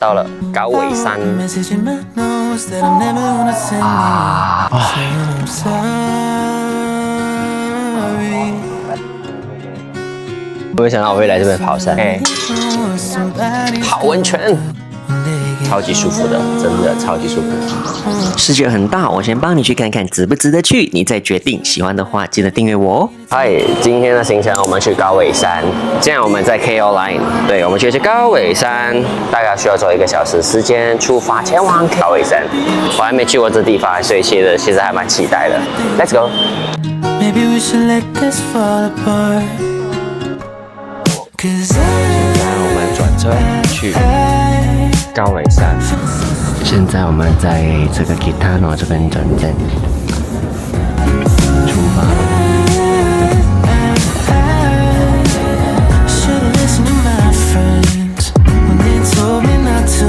到了高尾山我没想到我会来这边跑山，泡温泉，超级舒服的，真的超级舒服。世界很大，我先帮你去看看值不值得去，你再决定。喜欢的话记得订阅我哦。嗨，今天的行程我们去高尾山，现在我们在 KO Line， 对，我们去高尾山，大概需要走1个小时时间出发前往高尾山。我还没去过这地方，所以其实还蛮期待的。Let's go。现在我们转车去高尾山。现在我们在这个 Kitano 这边转站，出发了。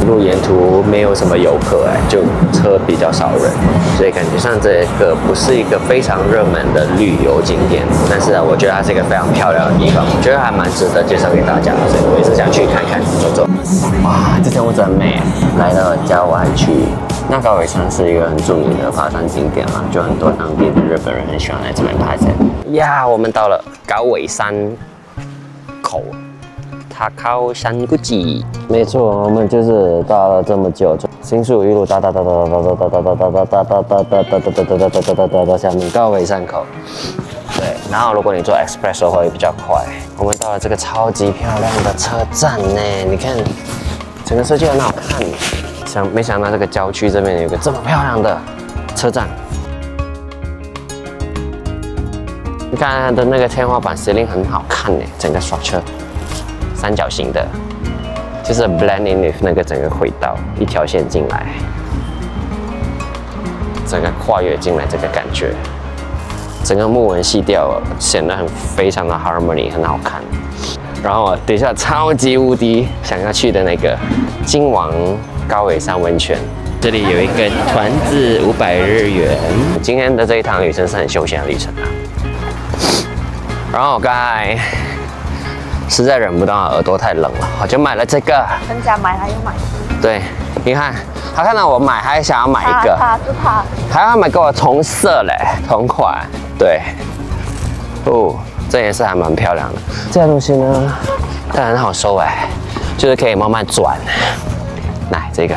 路沿途没有什么游客就车比较少人，所以感觉上这个不是一个非常热门的旅游景点，但是我觉得它是一个非常漂亮的地方，我觉得还蛮值得介绍给大家，所以我也是想去看看走走。哇，这间屋子很美，来到郊外区。那高尾山是一个很著名的爬山景点嘛，就很多当地的日本人很喜欢来这边爬山。呀，我们到了高尾山口。塔靠山谷基，没错，我们就是搭了这么久，新宿一路搭到下面高尾山口。对，然后如果你坐 Express 的话会比较快。我们到了这个超级漂亮的车站呢，你看，整个设计很好看。没想到这个郊区这边有一个这么漂亮的车站。你看它的那个天花板 ceiling 很好看呢，整个structure。三角形的，就是 blend in with 那个整个轨道，一条线进来，整个跨越进来这个感觉，整个木纹细调显得非常的 harmony， 很好看。然后等一下超级无敌想要去的那个金王高尾山温泉，这里有一个团子500日元。今天的这一趟旅程是很休闲的旅程啊。然后我刚才。实在忍不到，耳朵太冷了，我就买了这个。人家买他又买。对，你看，他看到我买，还想要买一个，他还要买跟我同色嘞，同款。对，哦，这颜色还蛮漂亮的。这个东西呢，它很好收就是可以慢慢转。来，这个，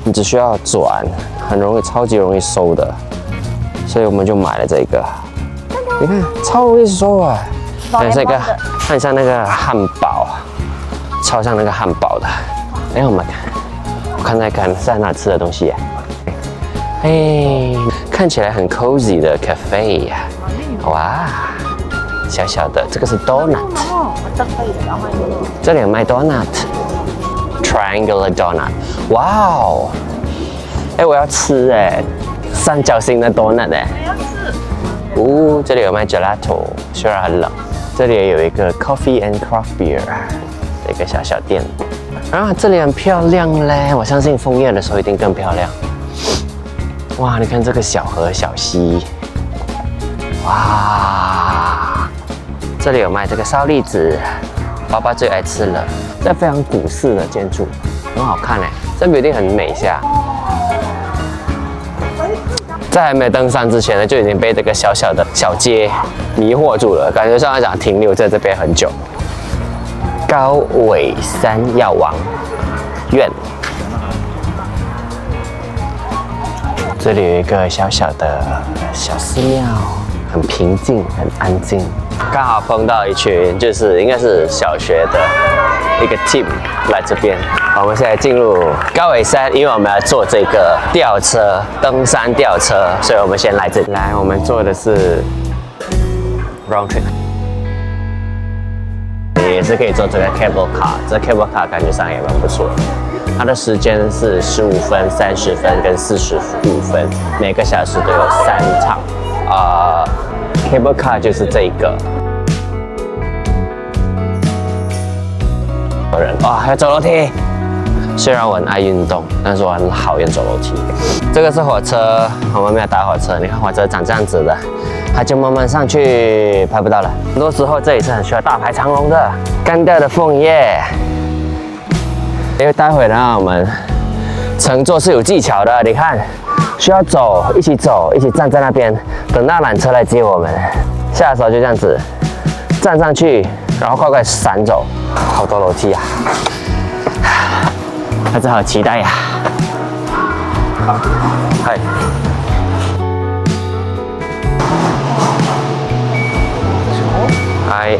你只需要转，很容易，超级容易收的，所以我们就买了这个。你看，超容易收还有这个很像那个汉堡，超像那个汉堡的。哎，我看在哪吃的东西哎，看起来很 cozy 的 cafe 呀。哇，小小的，这个是 donut。这里有卖 donut，triangular donut。哇哦，哎，我要吃三角形的 donut这里有卖 gelato， 虽然很冷。这里也有一个 Coffee and Craft Beer 的一个小小店，然后这里很漂亮嘞，我相信枫叶的时候一定更漂亮。哇，你看这个小河小溪，哇，这里有卖这个烧栗子，爸爸最爱吃了。这非常古式的建筑，很好看这边一定很美下。在还没登山之前呢，就已经被这个小小的小街迷惑住了，感觉上来讲停留在这边很久。高尾山药王院，这里有一个小小的小寺庙，很平静，很安静。刚好碰到一群应该是小学的一个 team 来这边。我们现在进入高尾山，因为我们要坐这个吊车，登山吊车，所以我们先来这里。来，我们坐的是 round trip， 也是可以坐这个 cable car， 这 cable car 感觉上也蛮不错的。它的时间是15分、30分跟45分，每个小时都有3场。cable car 就是这个。有人哇，还有走楼梯。虽然我很爱运动，但是我很讨厌走楼梯。这个是火车，我们没有搭火车。你看火车长这样子的，它就慢慢上去，拍不到了。很多时候这里是很需要大排长龙的，干掉的枫叶。因为待会呢，我们乘坐是有技巧的，你看，需要走，一起走，一起站在那边，等到缆车来接我们。下的时候就这样子站上去，然后快快闪走。好多楼梯啊，还是好期待呀！嗨。はい。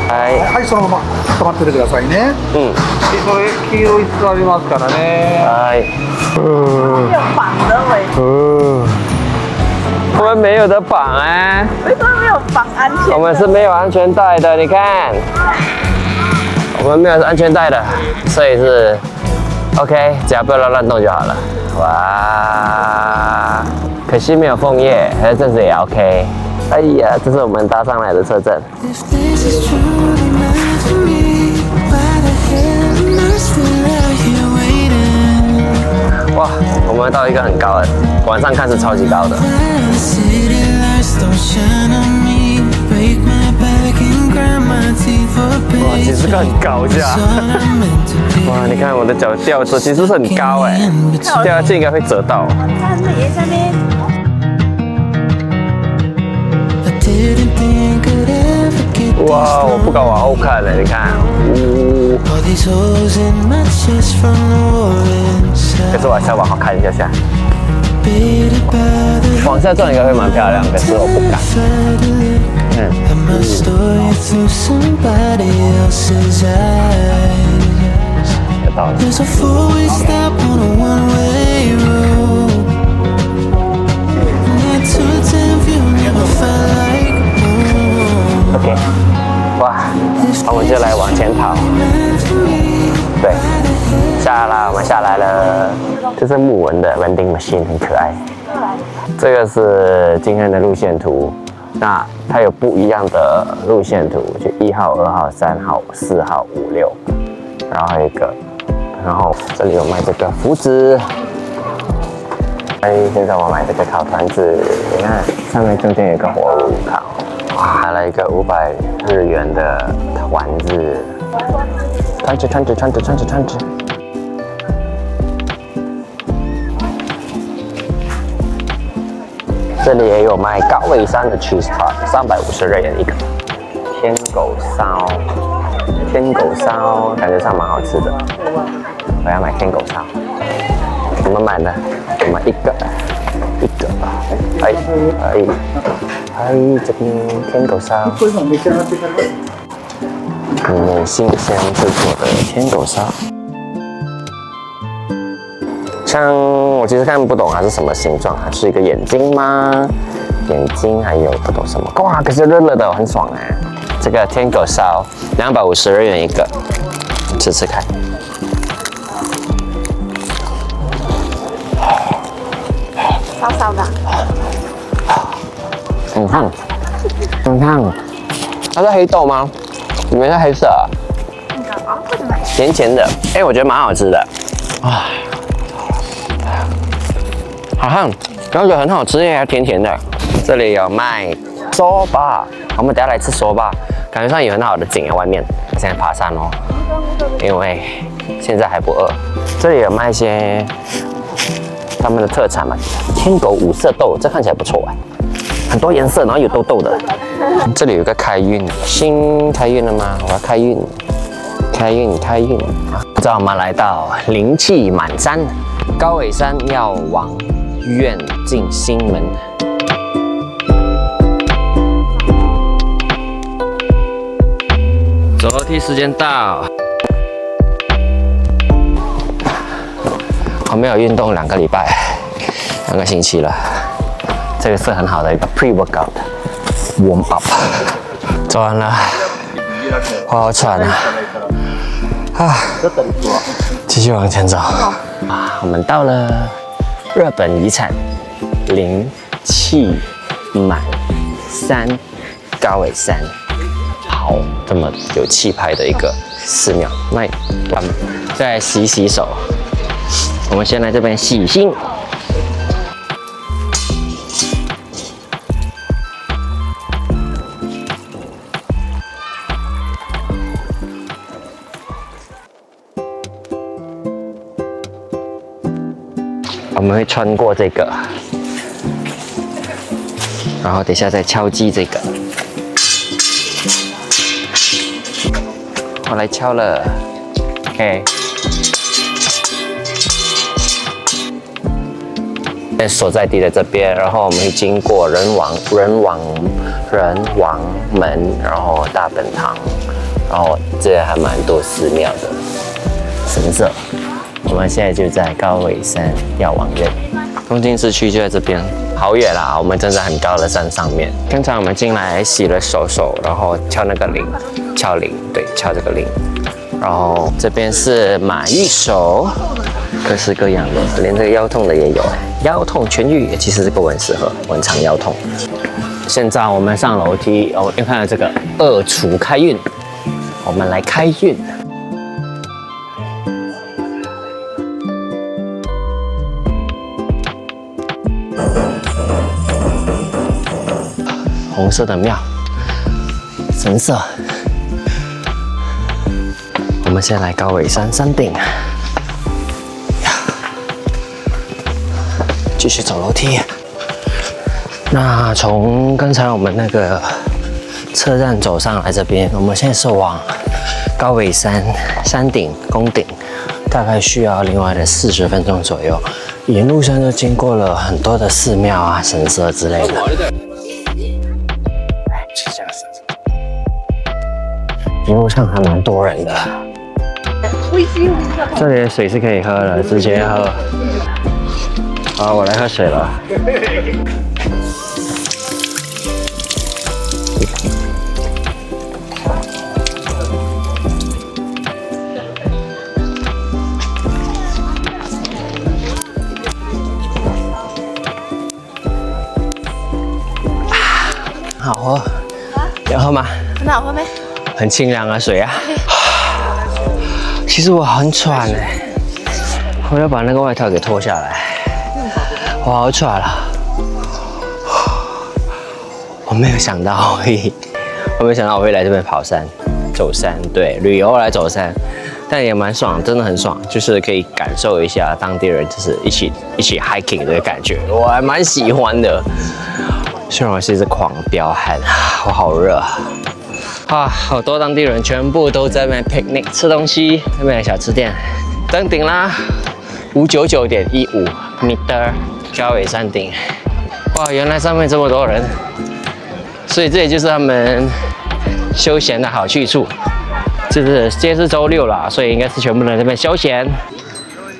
はい。はい、そのまま止まっててくださいね。嗯。それ黄色い椅子ありますからね。はい。有绑的喂，我们没有的绑啊，为什么没有绑安全的？我们是没有安全带的，你看，我们没有安全带的，所以是 OK， 只要不要乱动就好了。哇，可惜没有枫叶，还是这子也 OK。哎呀，这是我们搭上来的车站。 If this is truly meant for me, why the hell am I still out here waiting? 哇，我们到一个很高的，晚上看是超级高的。 While the city lights don't shine on me, break my back and grind my teeth for 哇，其实个很高架。 all I'm meant to be. 哇，你看我的脚掉着，其实是很高哎，掉下去应该会折到。看那也下面。 I didn't think I'd ever get this 哇，我不敢往后看了，你看，呜。 all these holes in my chest from the war 可 inside. 是我还是要往后看一下下， Beat by the 往下转应该会蛮漂亮，可是我不敢。 and my story through somebody else's eyes. 有道理。 There's a four-way stop on a one-way road. And that two-time view never felt like home. OK， 哇，我们就来往前跑。 Meant for me, 对，下啦，我们下来了。这是木纹的 vending machine， 很可爱。这个是今天的路线图，那它有不一样的路线图，就1号、2号、3号、4号、5、6，然后还有一个，然后这里有卖这个麸子。哎，现在我买这个烤团子，你看上面中间有一个火炉烤，哇，来了一个500日元的团子。 穿着。这里也有卖高尾山的 cheese tart， 350日元一个。天狗烧，感觉上蛮好吃的。我要买天狗烧。怎么买呢？我们一个，这边天狗烧。 新鲜制作的天狗烧，像我其实看不懂它是什么形状啊，是一个眼睛吗？眼睛还有不懂什么，哇！可是热热的，很爽哎。这个天狗烧250日元一个，吃吃看。烧烧的。很烫，很烫。它是黑豆吗？里面是黑色、啊，甜甜的，哎、我觉得蛮好吃的，啊，好像感觉很好吃耶，还甜甜的。这里有卖soba，我们等下来吃soba，感觉上有很好的景啊，外面。现在爬山哦，因为现在还不饿。这里有卖一些他们的特产嘛，天狗五色豆，这看起来不错哎，很多颜色，然后有豆豆的。这里有个开运，新开运了吗？我要开运，开运。不知道我们来到灵气满山，高尾山要往院进新门。走楼梯时间到。我没有运动2个礼拜，2个星期了。这个是很好的一个 pre-workout warm up。做完了，我好喘啊！继续往前走。我们到了日本遗产灵气满山高尾山。好，这么有气派的一个寺庙，那我们再来洗洗手。我们先来这边洗心。我们会穿过这个，然后等一下再敲击这个。我来敲了 ，OK。所在地的这边，然后我们会经过人王门，然后大本堂，然后这还蛮多寺庙的神社。我们现在就在高尾山药王院，东京市区就在这边，好远啦！我们正在很高的山上面。刚才我们进来洗了手，然后敲那个铃，敲铃，对，敲这个铃。然后这边是马玉手，各式各样的，连这个腰痛的也有。腰痛痊愈，其实这个我很适合，我很常腰痛。现在我们上楼梯，哦，又看到这个二厨开运，我们来开运。红色的庙，神社。我们先来高尾山山顶。继续走楼梯。那从刚才我们那个车站走上来这边，我们现在是往高尾山山顶宫顶，大概需要另外的40分钟左右。沿路上就经过了很多的寺庙啊、神社之类的。一路上还蛮多人的。这里的水是可以喝的，直接喝。好，我来喝水了。好喝，要喝吗？很好喝没？很清凉啊，水啊。其实我很喘哎，我要把那个外套给脱下来。我好喘了，我没有想到我会来这边跑山、走山，对，旅游来走山，但也蛮爽，真的很爽，就是可以感受一下当地人就是一起 hiking 的感觉，我还蛮喜欢的。虽然我是一只狂飙汉，我好热啊！好多当地人全部都在那边 picnic 吃东西，那边有小吃店，登顶啦，599.15 meter。高尾山顶，哇！原来上面这么多人，所以这也就是他们休闲的好去处。就是今天是周6啦，所以应该是全部人在这边休闲。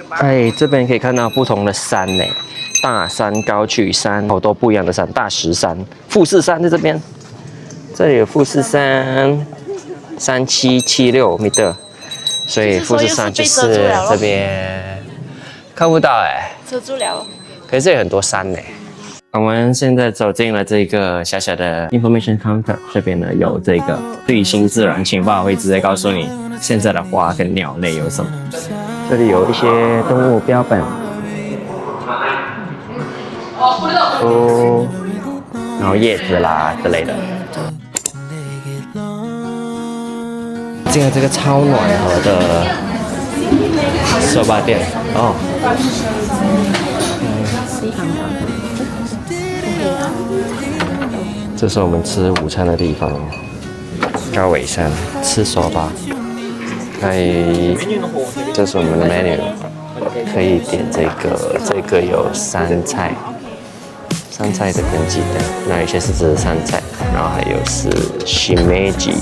哎，这边可以看到不同的山呢，大山、高距山，好多不一样的山，大石山、富士山在这边，这里有富士山3776 meter， 所以富士山就是这边看不到哎，遮住了。可是这里很多山呢。我们现在走进了这个小小的 information counter， 这边呢有这个最新自然情报，会直接告诉你现在的花跟鸟类有什么。这里有一些动物标本，然后叶子啦之类的。进了这个超暖和的手把店哦。这是我们吃午餐的地方，高尾山吃手把。这是我们的 menu， 可以点这个有3菜的跟鸡蛋，那有些是只是3菜，然后还有是 shimeji，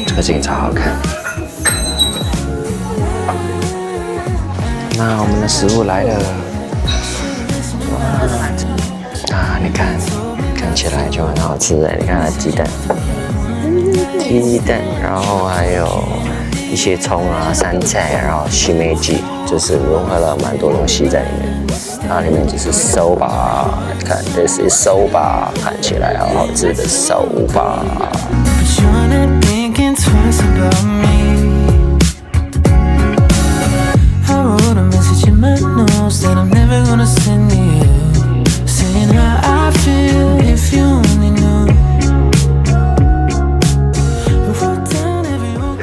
这个景超好看。那我们的食物来了，啊，你看起来就很好吃哎！你看它鸡蛋，然后还有一些葱啊、3菜，然后shimeji，就是融合了蛮多东西在里面。它里面就是 soba， 看这是 soba， 看起来好好吃的 soba。That I'm never gonna send to you, saying how I feel if you only knew.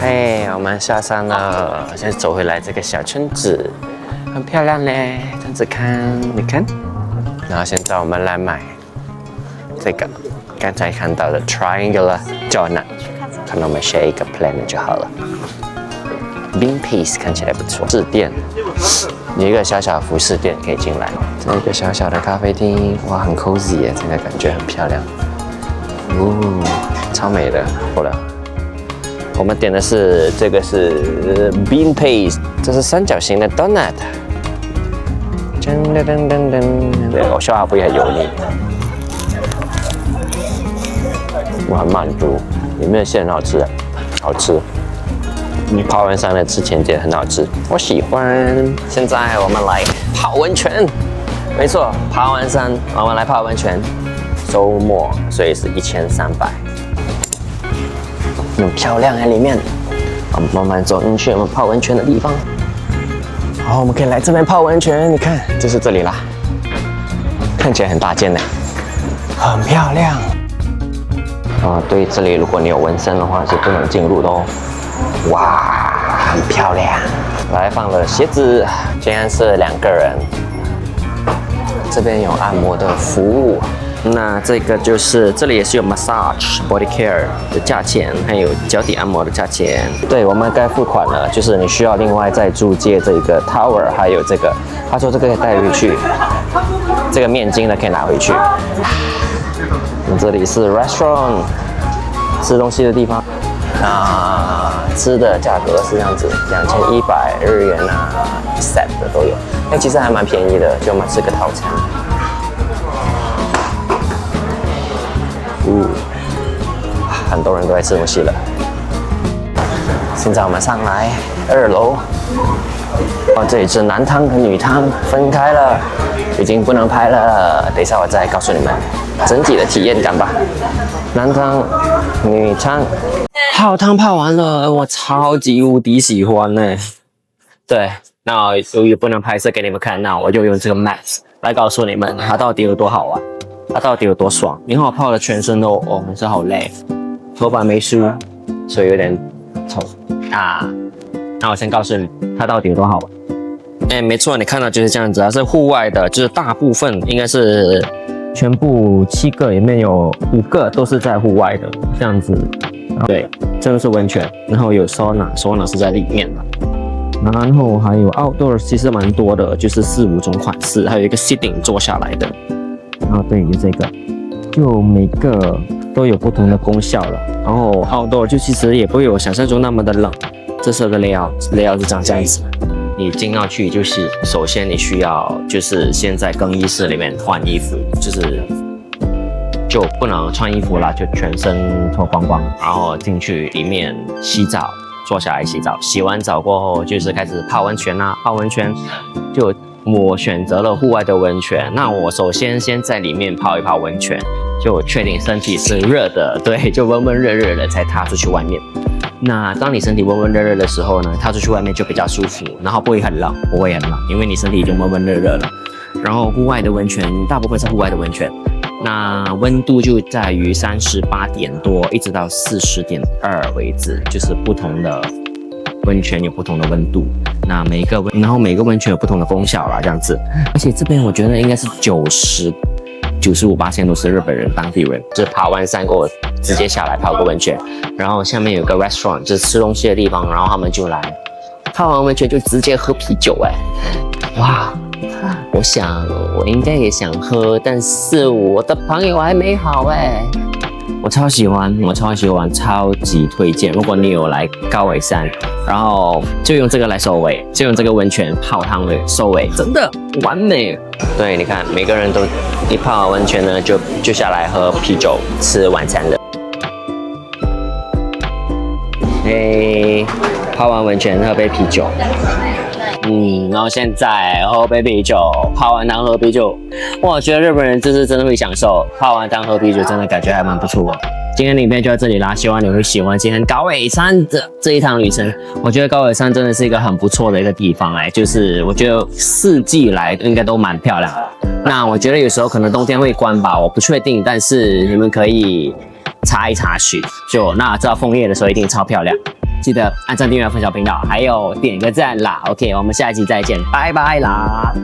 嘿，我们下山了，现在走回来这个小村子，很漂亮嘞，这样子看，你看。然后现在我们来买这个刚才看到的 triangular donut， 可能我们 share 一个 planet 就好了。Bean Paste 看起来不错，饰店有一个小小服饰店可以进来，这一个小小的咖啡厅，哇，很 cozy 耶，这个感觉很漂亮，哦，超美的，好了。我们点的是这个是 Bean Paste， 这是三角形的 donut。噔噔噔噔噔，对，我消化不会很油腻，我很满足，里面的馅很好吃，好吃。泡完山的之前觉得很好吃，我喜欢。现在我们来泡温泉，没错，爬完山我们来泡温泉。周末，所以是1300。很漂亮在里面，我们慢慢走进去我们泡温泉的地方。好，我们可以来这边泡温泉，你看，就是这里啦，看起来很大间呢，很漂亮。对，这里如果你有纹身的话是不能进入的哦。哇，很漂亮。来放了鞋子，今天是2个人。这边有按摩的服务。那这个就是这里也是有 massage body care 的价钱，还有脚底按摩的价钱。对，我们该付款了，就是你需要另外再租借这个 tower， 还有这个，他说这个可以带回去，这个面巾呢可以拿回去。这里是 restaurant， 吃东西的地方。吃的价格是这样子，2100日元啊 ，set 的都有。其实还蛮便宜的，就我们吃个套餐。很多人都在吃东西了。现在我们上来2楼，这里是男汤和女汤分开了，已经不能拍了。等一下我再告诉你们整体的体验感吧。男汤、女汤，泡汤泡完了，我超级无敌喜欢呢。对，那由于不能拍摄给你们看，那我就用这个 Max 来告诉你们它到底有多好玩。它到底有多爽？你看我泡的全身都还是好累，头发没梳，所以有点丑啊。那我先告诉你，它到底有多好玩。没错，你看到就是这样子，它是户外的，就是大部分应该是全部7个里面有5个都是在户外的这样子。对，这个是温泉，然后有 sauna 是在里面的。然后还有 outdoor， 其实蛮多的，就是4、5种款式，还有一个 sitting 坐下来的。对，就这个，就每个都有不同的功效了。然后 outdoor 就其实也不会有想象中那么的冷。这是个 layout 是长这样子。你进到去就是首先你需要就是先在更衣室里面换衣服，就不能穿衣服啦，就全身脱光光，然后进去里面洗澡，坐下来洗澡。洗完澡过后就是开始泡温泉啦，泡温泉就。我选择了户外的温泉，那我首先在里面泡一泡温泉，就确定身体是热的，对，就温温热热的才踏出去外面。那当你身体温温热热的时候呢，踏出去外面就比较舒服，然后不会很冷，不会很冷，因为你身体已经温温热热了。然后户外的温泉大部分是户外的温泉，那温度就在于38点多一直到40.2为止，就是不同的温泉有不同的温度，那每个温泉有不同的功效啦，这样子。而且这边我觉得应该是95%都是日本人当地人，就是爬完山过后直接下来泡个温泉，然后下面有个 restaurant 就是吃东西的地方，然后他们就来泡完温泉就直接喝啤酒哇！我想我应该也想喝，但是我的朋友还没好我超喜欢，超级推荐。如果你有来高尾山，然后就用这个来收尾，就用这个温泉泡汤的收尾，真的完美。对，你看每个人都一泡完温泉呢，就下来喝啤酒，吃晚餐了。泡完温泉喝杯啤酒。然后现在喝杯啤酒，泡完汤喝啤酒，我觉得日本人真的会享受泡完汤喝啤酒，真的感觉还蛮不错的。今天的影片就到这里啦，希望你会喜欢今天高尾山的这一趟旅程。我觉得高尾山真的是一个很不错的一个地方就是我觉得4季来应该都蛮漂亮的。那我觉得有时候可能冬天会关吧，我不确定，但是你们可以查一查询，那知道枫叶的时候一定超漂亮。记得按赞、订阅、分享频道，还有点个赞啦。OK， 我们下一期再见，拜拜啦。